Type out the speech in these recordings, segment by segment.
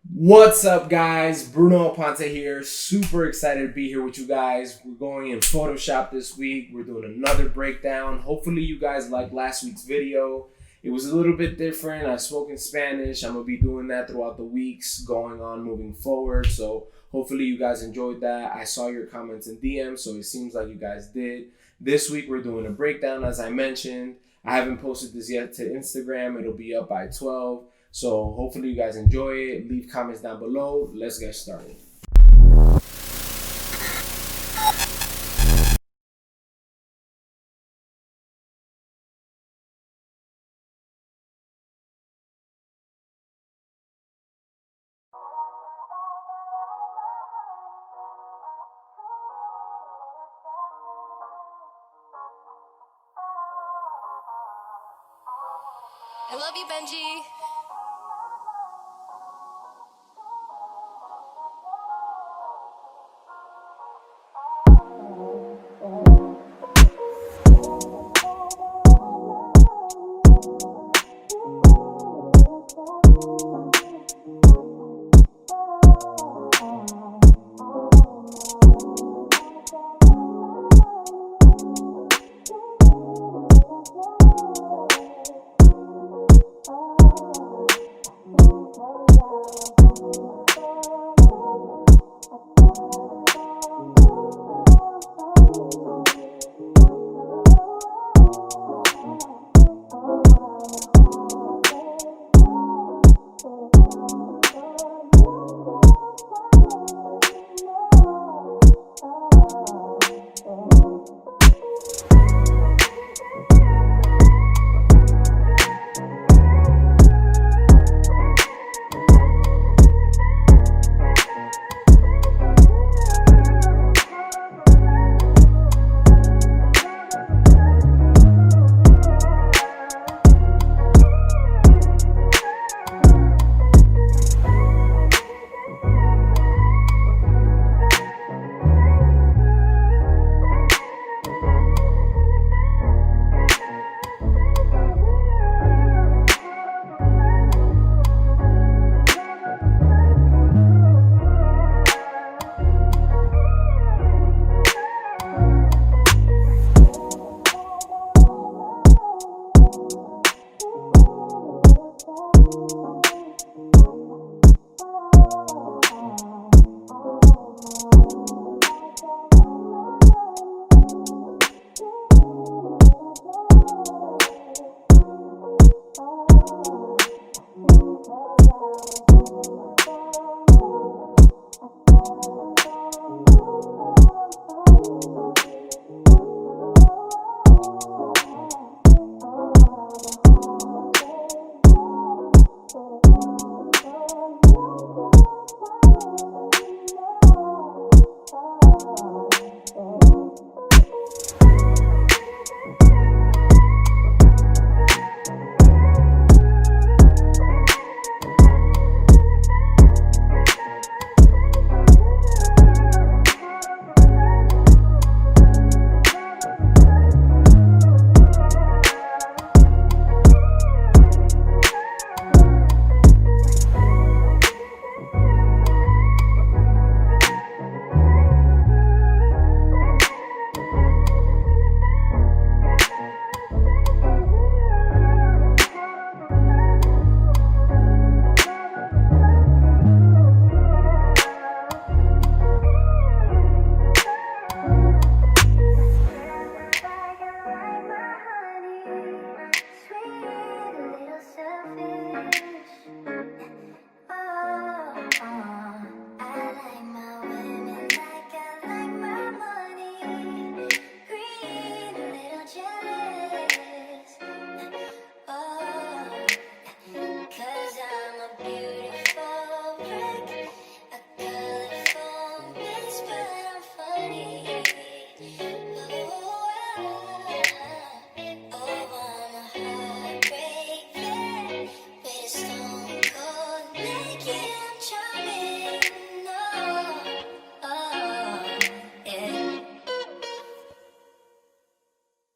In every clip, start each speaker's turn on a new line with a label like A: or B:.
A: What's up, guys? Bruno Aponte here. Super excited to be here with you guys. We're going in Photoshop this week. We're doing another breakdown. Hopefully you guys liked last week's video. It was a little bit different. I spoke in Spanish. I'm going to be doing that throughout the weeks going on moving forward. So hopefully you guys enjoyed that. I saw your comments in DM, so it seems like you guys did. This week we're doing a breakdown, as I mentioned. I haven't posted this yet to Instagram. It'll be up by 12. So hopefully you guys enjoy it. Leave comments down below. Let's get started.
B: I love you, Benji.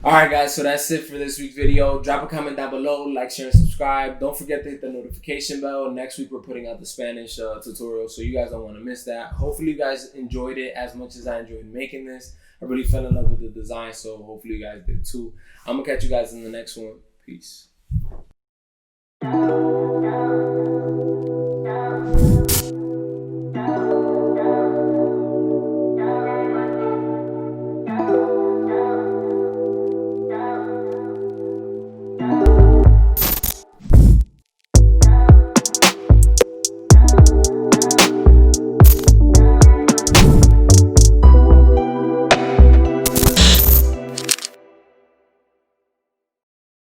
A: Alright guys, so that's it for this week's video. Drop a comment down below, like, share, and subscribe. Don't forget to hit the notification bell. Next week we're putting out the Spanish tutorial, so you guys don't want to miss that. Hopefully you guys enjoyed it as much as I enjoyed making this. I really fell in love with the design, so hopefully you guys did too. I'm going to catch you guys in the next one. Peace.